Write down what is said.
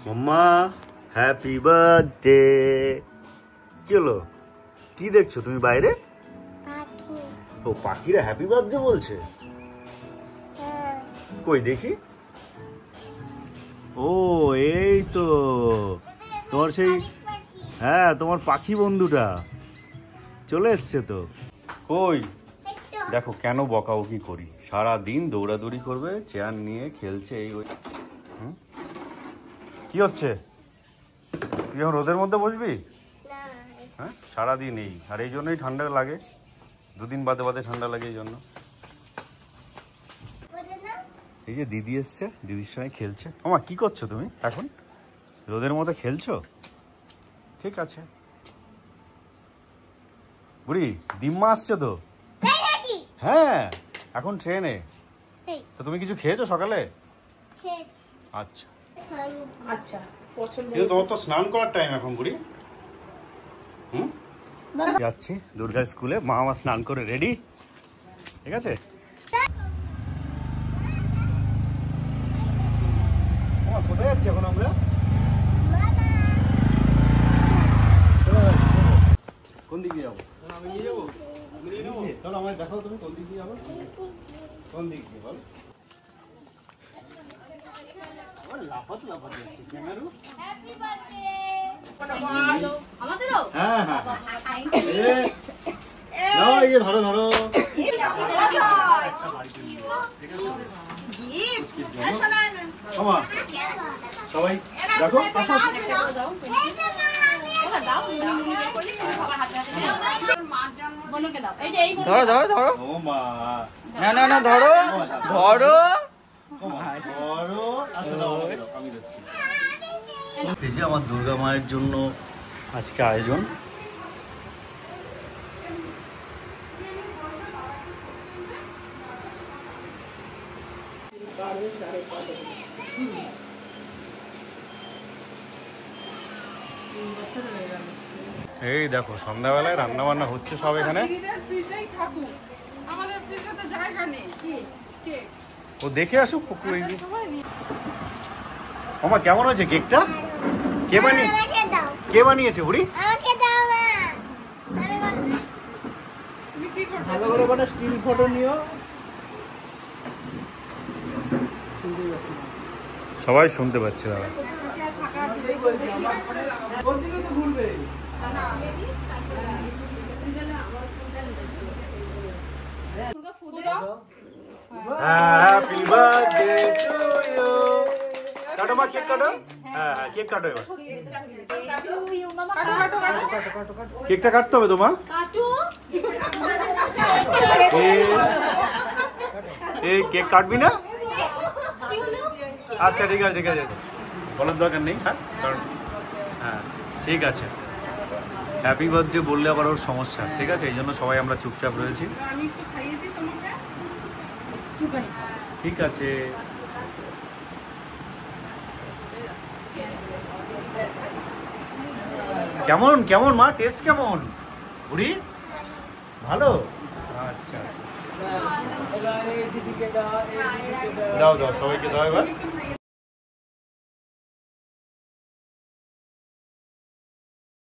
Mamma happy birthday. কি হলো, কি দেখছো তুমি বাইরে? ও পাখিরা হ্যাপি বার্থডে বলছে। কই দেখি। ও এই তো তোমার সেই, হ্যাঁ তোমার পাখি বন্ধুটা চলে এসছে তো। কই দেখো কেন বকাবকি করি, সারা দিন দৌড়াদৌড়ি করবে, চেয়ার নিয়ে খেলছে এই ওই। কি হচ্ছে, তুই এখন রোদের মধ্যে বসবি? হ্যাঁ সারাদিন এই, আর এই জন্যই ঠান্ডা লাগে, দুদিন বাদে বাদে ঠান্ডা লাগে এই জন্য। এই যে দিদি এসছে, দিদির সঙ্গে খেলছে। মামা কি করছো তুমি এখন, রোদের মধ্যে খেলছো? ঠিক আছে বুড়ি, দিম্মা আসছে তো। হ্যাঁ এখন ট্রেনে। তো তুমি কিছু খেয়েছো সকালে? আচ্ছা আচ্ছা, কিন্তু তোমার তো স্নান করার টাইম এখন বুড়ি। যাচ্ছি দুর্গা স্কুলে, মা আমার স্নান করে রেডি, ঠিক আছে? কোথায় যাচ্ছি এখন আমরা? কোন দিকে যাবো? চলো আমায় দেখাও তুমি কোন দিক দিয়ে যাবো। কোন দিক দিয়ে বল? লাফাতে লাফাতে যাচ্ছি ক্যামেরু। হ্যাঁ হ্যাঁ ধরো ধরো। সবাই দেখো ধরো ধরো ধরো, না না না ধরো ধরো। এই যে আমার দুর্গা মায়ের জন্য আজকে আয়োজন। এই দেখো সন্ধ্যাবেলায় রান্না বান্না হচ্ছে সব এখানে। ও দেখে আসুক। মামা কেমন হয়েছে কেকটা? কে বানিয়েছে বুড়ি? ভালো করে কোনো স্টিল ফটো নিও। সবাই শুনতে পাচ্ছে দাদা। Happy birthday to you. কাটো মা, কেক কাটো। হ্যাঁ হ্যাঁ কেক কাটো এবার। কেকটা কাটতে হবে তো মা। এই কেক কাটবি না? আচ্ছা ঠিক আছে ঠিক আছে, বলার দরকার নেই। হ্যাঁ কারণ হ্যাঁ ঠিক আছে। হ্যাপি বার্থডে বললে আবার ওর সমস্যা, ঠিক আছে? এই জন্য সবাই আমরা চুপচাপ রয়েছি। ঠিক আছে। কেমন কেমন মা, টেস্ট কেমন বুড়ি? ভালো? আচ্ছা আচ্ছা, দাও দাও সবাইকে দাও এবার।